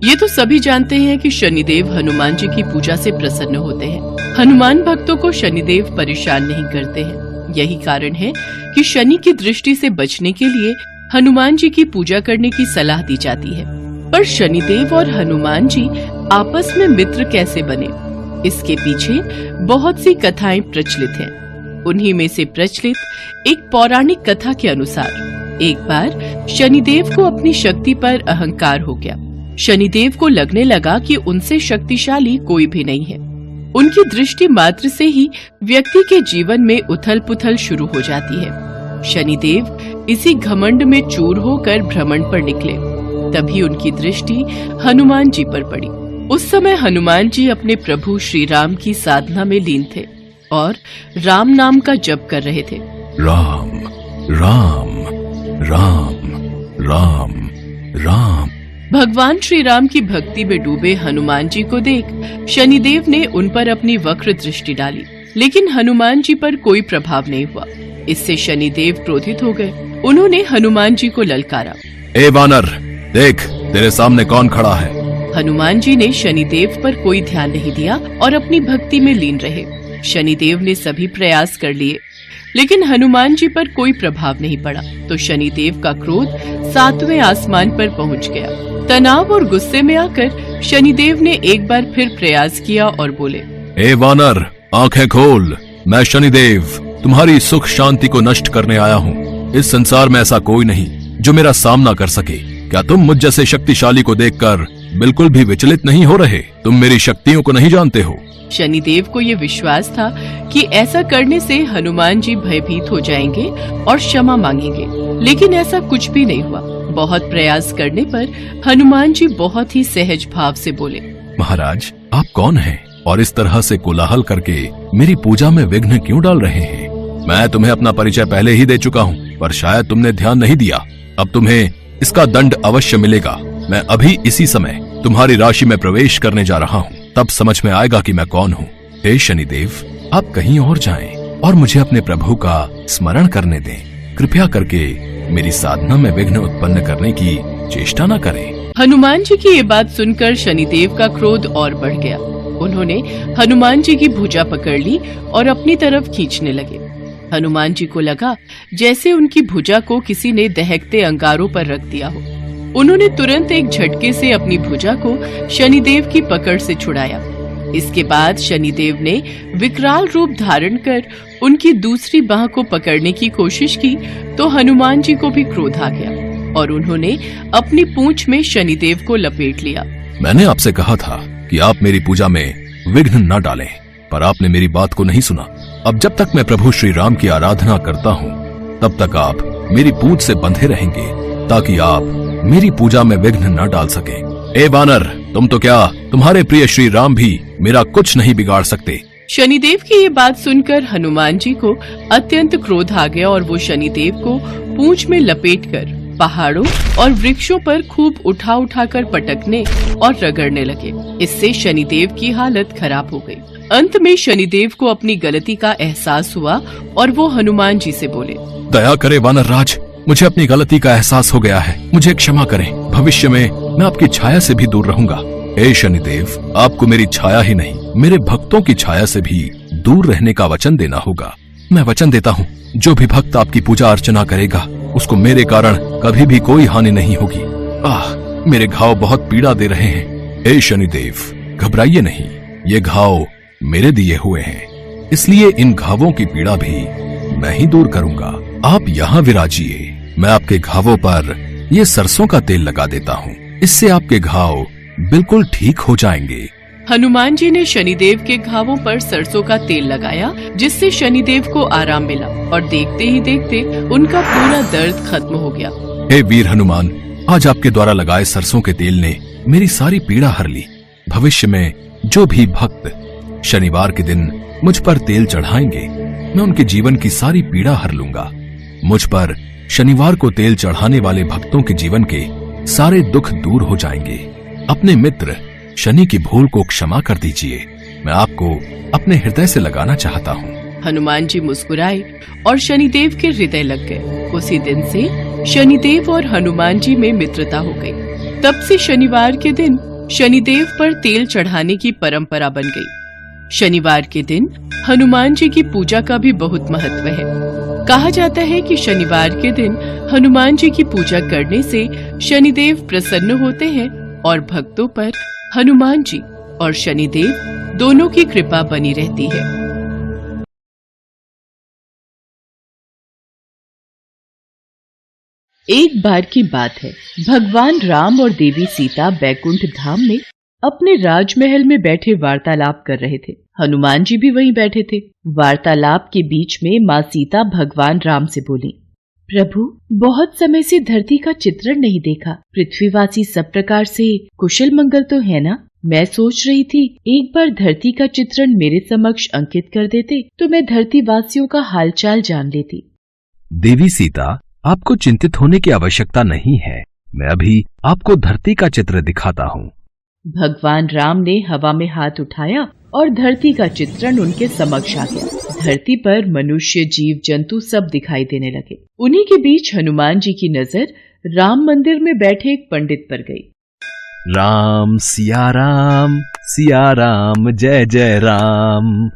ये तो सभी जानते हैं कि शनिदेव हनुमान जी की पूजा से प्रसन्न होते हैं। हनुमान भक्तों को शनिदेव परेशान नहीं करते हैं। यही कारण है कि शनि की दृष्टि से बचने के लिए हनुमान जी की पूजा करने की सलाह दी जाती है। पर शनिदेव और हनुमान जी आपस में मित्र कैसे बने, इसके पीछे बहुत सी कथाएं प्रचलित हैं। उन्हीं में से प्रचलित एक पौराणिक कथा के अनुसार एक बार शनिदेव को अपनी शक्ति पर अहंकार हो गया। शनिदेव को लगने लगा कि उनसे शक्तिशाली कोई भी नहीं है। उनकी दृष्टि मात्र से ही व्यक्ति के जीवन में उथल पुथल शुरू हो जाती है। शनिदेव इसी घमंड में चूर होकर भ्रमण पर निकले। तभी उनकी दृष्टि हनुमान जी पर पड़ी। उस समय हनुमान जी अपने प्रभु श्री राम की साधना में लीन थे और राम नाम का जप कर रहे थे। राम राम राम राम राम। भगवान श्री राम की भक्ति में डूबे हनुमान जी को देख शनिदेव ने उन पर अपनी वक्र दृष्टि डाली, लेकिन हनुमान जी पर कोई प्रभाव नहीं हुआ। इससे शनिदेव क्रोधित हो गए। उन्होंने हनुमान जी को ललकारा, ए वानर, देख तेरे सामने कौन खड़ा है। हनुमान जी ने शनिदेव पर कोई ध्यान नहीं दिया और अपनी भक्ति में लीन रहे। शनिदेव ने सभी प्रयास कर लिए, लेकिन हनुमान जी पर कोई प्रभाव नहीं पड़ा। तो शनिदेव का क्रोध 7वें आसमान पर पहुंच गया। तनाव और गुस्से में आकर शनिदेव ने एक बार फिर प्रयास किया और बोले, ए वानर, आंखें खोल। मैं शनिदेव तुम्हारी सुख शांति को नष्ट करने आया हूँ। इस संसार में ऐसा कोई नहीं जो मेरा सामना कर सके। क्या तुम मुझ जैसे शक्तिशाली को देखकर बिल्कुल भी विचलित नहीं हो रहे? तुम मेरी शक्तियों को नहीं जानते हो। शनिदेव को ये विश्वास था कि ऐसा करने से हनुमान जी भयभीत हो जाएंगे और क्षमा मांगेंगे, लेकिन ऐसा कुछ भी नहीं हुआ। बहुत प्रयास करने पर हनुमान जी बहुत ही सहज भाव से बोले, महाराज, आप कौन हैं और इस तरह से कोलाहल करके मेरी पूजा में विघ्न क्यों डाल रहे हैं? मैं तुम्हें अपना परिचय पहले ही दे चुका हूँ, पर शायद तुमने ध्यान नहीं दिया। अब तुम्हें इसका दंड अवश्य मिलेगा। मैं अभी इसी समय तुम्हारी राशि में प्रवेश करने जा रहा हूँ, तब समझ में आएगा कि मैं कौन हूँ। हे शनिदेव, आप कहीं और जाएं और मुझे अपने प्रभु का स्मरण करने दें। कृपया करके मेरी साधना में विघ्न उत्पन्न करने की चेष्टा न करें। हनुमान जी की ये बात सुनकर शनिदेव का क्रोध और बढ़ गया। उन्होंने हनुमान जी की भुजा पकड़ ली और अपनी तरफ खींचने लगे। हनुमान जी को लगा जैसे उनकी भुजा को किसी ने दहकते अंगारों पर रख दिया हो। उन्होंने तुरंत एक झटके से अपनी भुजा को शनिदेव की पकड़ से छुड़ाया। इसके बाद शनिदेव ने विकराल रूप धारण कर उनकी दूसरी बाह को पकड़ने की कोशिश की, तो हनुमान जी को भी क्रोध आ गया और उन्होंने अपनी पूंछ में शनिदेव को लपेट लिया। मैंने आपसे कहा था कि आप मेरी पूजा में विघ्न न डालें, पर आपने मेरी बात को नहीं सुना। अब जब तक मैं प्रभु श्री राम की आराधना करता हूँ, तब तक आप मेरी पूंछ से बंधे रहेंगे, ताकि आप मेरी पूजा में विघ्न न डाल सके। ए वानर, तुम तो क्या, तुम्हारे प्रिय श्री राम भी मेरा कुछ नहीं बिगाड़ सकते। शनिदेव की ये बात सुनकर हनुमान जी को अत्यंत क्रोध आ गया और वो शनिदेव को पूंछ में लपेटकर पहाड़ों और वृक्षों पर खूब उठा उठाकर पटकने और रगड़ने लगे। इससे शनिदेव की हालत खराब हो गई। अंत में शनिदेव को अपनी गलती का एहसास हुआ और वो हनुमान जी से बोले, दया करे वानर राज, मुझे अपनी गलती का एहसास हो गया है, मुझे क्षमा करें। भविष्य में मैं आपकी छाया से भी दूर रहूंगा। हे शनिदेव, आपको मेरी छाया ही नहीं, मेरे भक्तों की छाया से भी दूर रहने का वचन देना होगा। मैं वचन देता हूँ, जो भी भक्त आपकी पूजा अर्चना करेगा, उसको मेरे कारण कभी भी कोई हानि नहीं होगी। मेरे घाव बहुत पीड़ा दे रहे हैं। हे शनिदेव, घबराइए नहीं, ये घाव मेरे दिए हुए हैं, इसलिए इन घावों की पीड़ा भी मैं ही दूर करूंगा। आप यहाँ विराजिए, मैं आपके घावों पर ये सरसों का तेल लगा देता हूँ, इससे आपके घाव बिल्कुल ठीक हो जाएंगे। हनुमान जी ने शनिदेव के घावों पर सरसों का तेल लगाया, जिससे शनिदेव को आराम मिला और देखते ही देखते उनका पूरा दर्द खत्म हो गया। हे वीर हनुमान, आज आपके द्वारा लगाए सरसों के तेल ने मेरी सारी पीड़ा हर ली। भविष्य में जो भी भक्त शनिवार के दिन मुझ पर तेल चढ़ाएंगे, मैं उनके जीवन की सारी पीड़ा हर लूंगा। मुझ पर शनिवार को तेल चढ़ाने वाले भक्तों के जीवन के सारे दुख दूर हो जाएंगे। अपने मित्र शनि की भूल को क्षमा कर दीजिए, मैं आपको अपने हृदय से लगाना चाहता हूँ। हनुमान जी मुस्कुराए और शनिदेव के हृदय लग गए। उसी दिन से शनिदेव और हनुमान जी में मित्रता हो गई। तब से शनिवार के दिन शनिदेव पर तेल चढ़ाने की परंपरा बन गई। शनिवार के दिन हनुमान जी की पूजा का भी बहुत महत्व है। कहा जाता है कि शनिवार के दिन हनुमान जी की पूजा करने से शनिदेव प्रसन्न होते हैं और भक्तों पर हनुमान जी और शनिदेव दोनों की कृपा बनी रहती है। एक बार की बात है, भगवान राम और देवी सीता बैकुंठ धाम में अपने राजमहल में बैठे वार्तालाप कर रहे थे। हनुमान जी भी वहीं बैठे थे। वार्तालाप के बीच में माँ सीता भगवान राम से बोली, प्रभु, बहुत समय से धरती का चित्रण नहीं देखा। पृथ्वीवासी सब प्रकार से कुशल मंगल तो है ना? मैं सोच रही थी एक बार धरती का चित्रण मेरे समक्ष अंकित कर देते तो मैं धरती वासियों का हालचाल जान लेती। देवी सीता, आपको चिंतित होने की आवश्यकता नहीं है। मैं अभी आपको धरती का चित्र दिखाता हूँ। भगवान राम ने हवा में हाथ उठाया और धरती का चित्रण उनके समक्ष आ गया। धरती पर मनुष्य, जीव जंतु सब दिखाई देने लगे। उन्हीं के बीच हनुमान जी की नजर राम मंदिर में बैठे एक पंडित पर गई। राम सिया राम, सिया राम जय जय राम।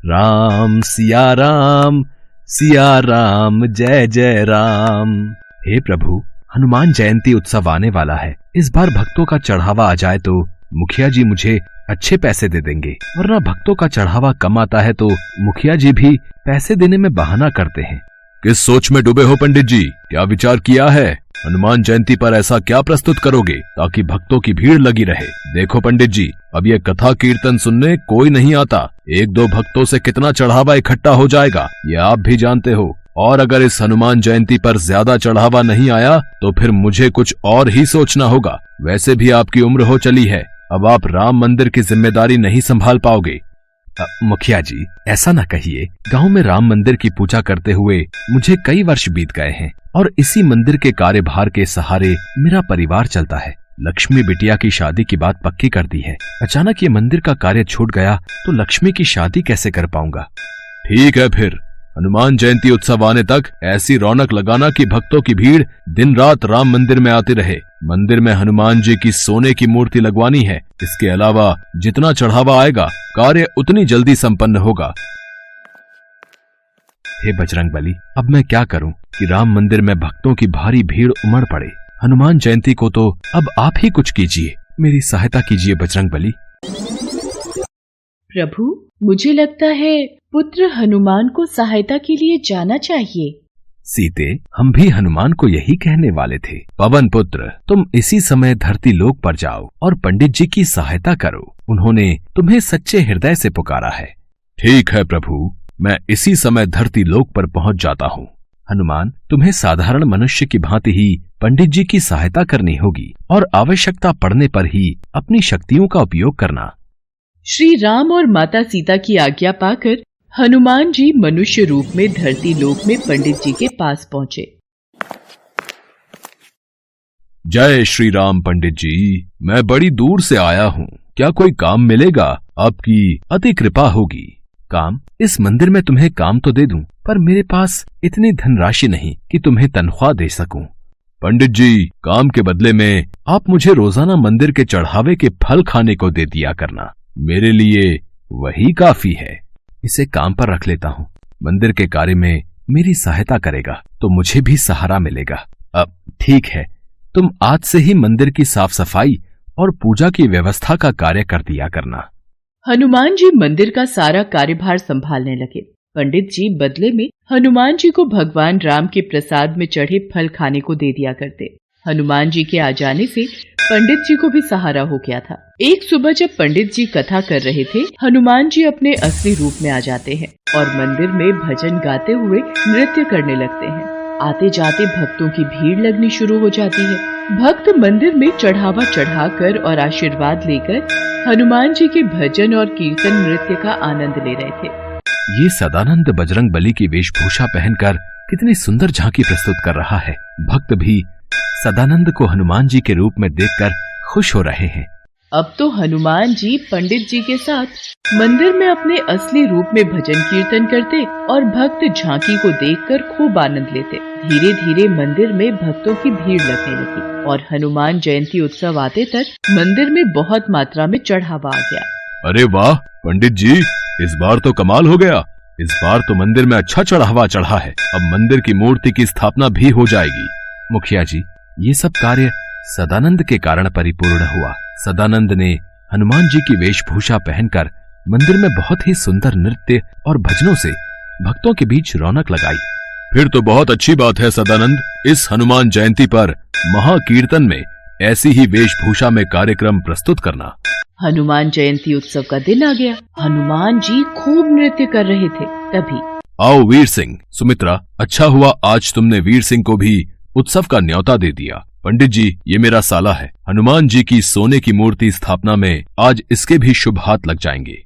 राम सिया राम, सिया राम जय जय राम। हे प्रभु, हनुमान जयंती उत्सव आने वाला है। इस बार भक्तों का चढ़ावा आ जाए तो मुखिया जी मुझे अच्छे पैसे दे देंगे, वरना भक्तों का चढ़ावा कम आता है तो मुखिया जी भी पैसे देने में बहाना करते हैं। किस सोच में डूबे हो पंडित जी? क्या विचार किया है? हनुमान जयंती पर ऐसा क्या प्रस्तुत करोगे ताकि भक्तों की भीड़ लगी रहे? देखो पंडित जी, अब ये कथा कीर्तन सुनने कोई नहीं आता। एक दो भक्तों से कितना चढ़ावा इकट्ठा हो जाएगा ये आप भी जानते हो। और अगर इस हनुमान जयंती पर ज्यादा चढ़ावा नहीं आया तो फिर मुझे कुछ और ही सोचना होगा। वैसे भी आपकी उम्र हो चली है, अब आप राम मंदिर की जिम्मेदारी नहीं संभाल पाओगे। मुखिया जी, ऐसा न कहिए। गांव में राम मंदिर की पूजा करते हुए मुझे कई वर्ष बीत गए हैं और इसी मंदिर के कार्यभार के सहारे मेरा परिवार चलता है। लक्ष्मी बिटिया की शादी की बात पक्की कर दी है। अचानक ये मंदिर का कार्य छूट गया तो लक्ष्मी की शादी कैसे कर पाऊंगा? ठीक है, फिर हनुमान जयंती उत्सव आने तक ऐसी रौनक लगाना कि भक्तों की भीड़ दिन रात राम मंदिर में आती रहे। मंदिर में हनुमान जी की सोने की मूर्ति लगवानी है। इसके अलावा जितना चढ़ावा आएगा कार्य उतनी जल्दी संपन्न होगा। हे बजरंगबली, अब मैं क्या करूं कि राम मंदिर में भक्तों की भारी भीड़ उमड़ पड़े। हनुमान जयंती को तो अब आप ही कुछ कीजिए, मेरी सहायता कीजिए बजरंगबली। प्रभु, मुझे लगता है पुत्र हनुमान को सहायता के लिए जाना चाहिए। सीते, हम भी हनुमान को यही कहने वाले थे। पवन पुत्र, तुम इसी समय धरती लोक पर जाओ और पंडित जी की सहायता करो। उन्होंने तुम्हें सच्चे हृदय से पुकारा है। ठीक है प्रभु, मैं इसी समय धरती लोक पर पहुंच जाता हूँ। हनुमान, तुम्हें साधारण मनुष्य की भांति ही पंडित जी की सहायता करनी होगी और आवश्यकता पड़ने पर ही अपनी शक्तियों का उपयोग करना। श्री राम और माता सीता की आज्ञा पाकर हनुमान जी मनुष्य रूप में धरती लोक में पंडित जी के पास पहुंचे। जय श्री राम पंडित जी, मैं बड़ी दूर से आया हूँ। क्या कोई काम मिलेगा? आपकी अति कृपा होगी। काम? इस मंदिर में तुम्हें काम तो दे दूं, पर मेरे पास इतनी धनराशि नहीं कि तुम्हें तनख्वाह दे सकूं। पंडित जी, काम के बदले में आप मुझे रोजाना मंदिर के चढ़ावे के फल खाने को दे दिया करना। मेरे लिए वही काफी है। इसे काम पर रख लेता हूँ। मंदिर के कार्य में मेरी सहायता करेगा तो मुझे भी सहारा मिलेगा। अब ठीक है, तुम आज से ही मंदिर की साफ सफाई और पूजा की व्यवस्था का कार्य कर दिया करना। हनुमान जी मंदिर का सारा कार्यभार संभालने लगे। पंडित जी बदले में हनुमान जी को भगवान राम के प्रसाद में चढ़े फल खाने को दे दिया करते। हनुमान जी के आ जाने से पंडित जी को भी सहारा हो गया था। एक सुबह जब पंडित जी कथा कर रहे थे, हनुमान जी अपने असली रूप में आ जाते हैं और मंदिर में भजन गाते हुए नृत्य करने लगते हैं। आते जाते भक्तों की भीड़ लगनी शुरू हो जाती है। भक्त मंदिर में चढ़ावा चढ़ाकर और आशीर्वाद लेकर हनुमान जी के भजन और कीर्तन नृत्य का आनंद ले रहे थे। ये सदानंद बजरंगबली की वेशभूषा पहनकर कितनी सुंदर झांकी प्रस्तुत कर रहा है। भक्त भी सदानंद को हनुमान जी के रूप में देखकर खुश हो रहे हैं। अब तो हनुमान जी पंडित जी के साथ मंदिर में अपने असली रूप में भजन कीर्तन करते और भक्त झांकी को देखकर खूब आनंद लेते। धीरे धीरे मंदिर में भक्तों की भीड़ लगने लगी और हनुमान जयंती उत्सव आते तक मंदिर में बहुत मात्रा में चढ़ावा आ गया। अरे वाह पंडित जी, इस बार तो कमाल हो गया। इस बार तो मंदिर में अच्छा चढ़ावा चढ़ा है। अब मंदिर की मूर्ति की स्थापना भी हो जाएगी। मुखिया जी, ये सब कार्य सदानंद के कारण परिपूर्ण हुआ। सदानंद ने हनुमान जी की वेशभूषा पहनकर मंदिर में बहुत ही सुंदर नृत्य और भजनों से भक्तों के बीच रौनक लगाई। फिर तो बहुत अच्छी बात है सदानंद। इस हनुमान जयंती पर महाकीर्तन में ऐसी ही वेशभूषा में कार्यक्रम प्रस्तुत करना। हनुमान जयंती उत्सव का दिन आ गया। हनुमान जी खूब नृत्य कर रहे थे। तभी आओ वीर सिंह, सुमित्रा, अच्छा हुआ आज तुमने वीर सिंह को भी उत्सव का न्योता दे दिया। पंडित जी, ये मेरा साला है। हनुमान जी की सोने की मूर्ति स्थापना में आज इसके भी शुभ हाथ लग जाएंगे।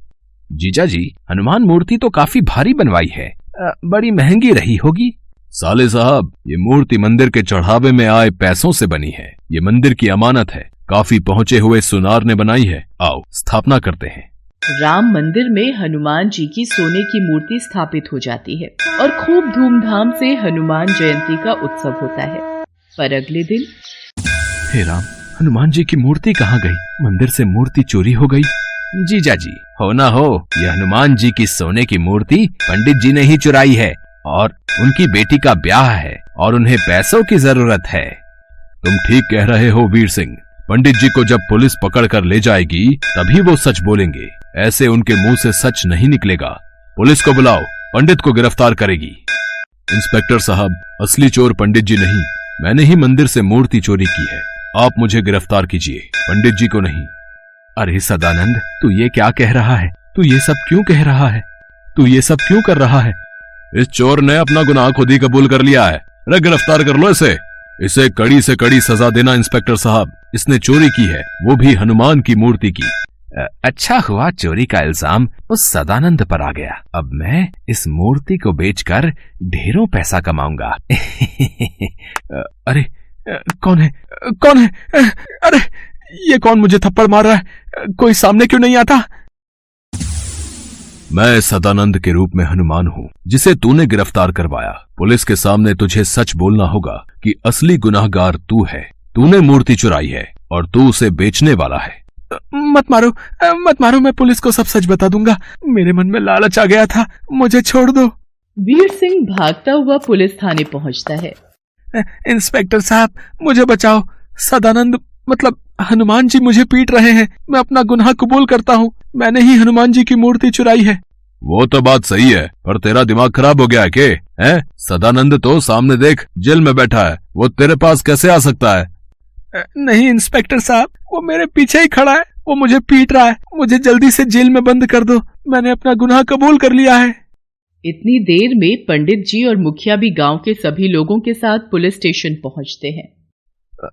जीजा जी, हनुमान मूर्ति तो काफी भारी बनवाई है, बड़ी महंगी रही होगी। साले साहब, ये मूर्ति मंदिर के चढ़ावे में आए पैसों से बनी है। ये मंदिर की अमानत है, काफी पहुंचे हुए सुनार ने बनाई है। आओ स्थापना करते हैं। राम मंदिर में हनुमान जी की सोने की मूर्ति स्थापित हो जाती है और खूब धूमधाम से हनुमान जयंती का उत्सव होता है। पर अगले दिन, हे राम, हनुमान जी की मूर्ति कहाँ गई? मंदिर से मूर्ति चोरी हो गई। जीजा जी, हो ना हो, यह हनुमान जी की सोने की मूर्ति पंडित जी ने ही चुराई है और उनकी बेटी का ब्याह है और उन्हें पैसों की जरूरत है। तुम ठीक कह रहे हो वीर सिंह। पंडित जी को जब पुलिस पकड़ कर ले जाएगी तभी वो सच बोलेंगे। ऐसे उनके मुंह से सच नहीं निकलेगा। पुलिस को बुलाओ, पंडित को गिरफ्तार करेगी। इंस्पेक्टर साहब, असली चोर पंडित जी नहीं, मैंने ही मंदिर से मूर्ति चोरी की है। आप मुझे गिरफ्तार कीजिए, पंडित जी को नहीं। अरे सदानंद, तू ये क्या कह रहा है? तू ये सब क्यों कह रहा है? तू ये सब क्यों कर रहा है? इस चोर ने अपना गुनाह खुद ही कबूल कर लिया है। अरे गिरफ्तार कर लो इसे। इसे कड़ी से कड़ी सजा देना इंस्पेक्टर साहब। इसने चोरी की है, वो भी हनुमान की मूर्ति की। अच्छा हुआ चोरी का इल्जाम उस सदानंद पर आ गया। अब मैं इस मूर्ति को बेचकर ढेरों पैसा कमाऊंगा। अरे कौन है? कौन है? अरे ये कौन मुझे थप्पड़ मार रहा है? कोई सामने क्यों नहीं आता? मैं सदानंद के रूप में हनुमान हूँ जिसे तूने गिरफ्तार करवाया। पुलिस के सामने तुझे सच बोलना होगा कि असली गुनाहगार तू है। तूने मूर्ति चुराई है और तू उसे बेचने वाला है। मत मारो, मत मारो, मैं पुलिस को सब सच बता दूंगा। मेरे मन में लालच आ गया था, मुझे छोड़ दो। वीर सिंह भागता हुआ पुलिस थाने पहुंचता है। इंस्पेक्टर साहब, मुझे बचाओ। सदानंद मतलब हनुमान जी मुझे पीट रहे हैं। मैं अपना गुनाह कबूल करता हूँ। मैंने ही हनुमान जी की मूर्ति चुराई है। वो तो बात सही है, पर तेरा दिमाग खराब हो गया है के? हैं? सदानंद तो सामने देख, जेल में बैठा है। वो तेरे पास कैसे आ सकता है? नहीं इंस्पेक्टर साहब, वो मेरे पीछे ही खड़ा है। वो मुझे पीट रहा है। मुझे जल्दी से जेल में बंद कर दो। मैंने अपना गुनाह कबूल कर लिया है। इतनी देर में पंडित जी और मुखिया भी गांव के सभी लोगों के साथ पुलिस स्टेशन पहुंचते हैं।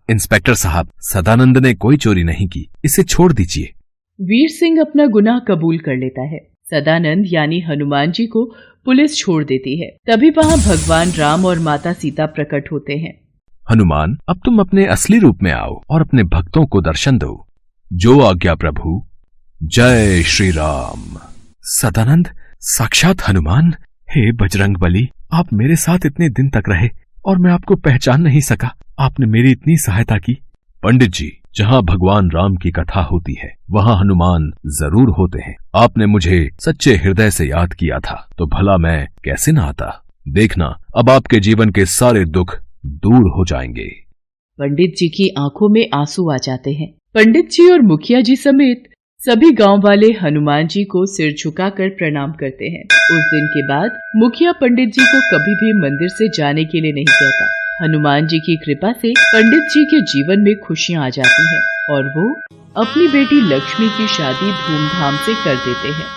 इंस्पेक्टर साहब, सदानंद ने कोई चोरी नहीं की, इसे छोड़ दीजिए। वीर सिंह अपना गुनाह कबूल कर लेता है। सदानंद यानी हनुमान जी को पुलिस छोड़ देती है। तभी वहाँ भगवान राम और माता सीता प्रकट होते हैं। हनुमान, अब तुम अपने असली रूप में आओ और अपने भक्तों को दर्शन दो। जो आज्ञा प्रभु। जय श्री राम। सदानंद, साक्षात हनुमान। हे बजरंग बली, आप मेरे साथ इतने दिन तक रहे और मैं आपको पहचान नहीं सका। आपने मेरी इतनी सहायता की। पंडित जी, जहाँ भगवान राम की कथा होती है वहाँ हनुमान जरूर होते हैं। आपने मुझे सच्चे हृदय से याद किया था तो भला मैं कैसे न आता। देखना, अब आपके जीवन के सारे दुख दूर हो जाएंगे। पंडित जी की आंखों में आंसू आ जाते हैं। पंडित जी और मुखिया जी समेत सभी गांव वाले हनुमान जी को सिर झुकाकर प्रणाम करते हैं। उस दिन के बाद मुखिया पंडित जी को कभी भी मंदिर से जाने के लिए नहीं कहता। हनुमान जी की कृपा से पंडित जी के जीवन में खुशियां आ जाती हैं और वो अपनी बेटी लक्ष्मी की शादी धूमधाम से कर देते हैं।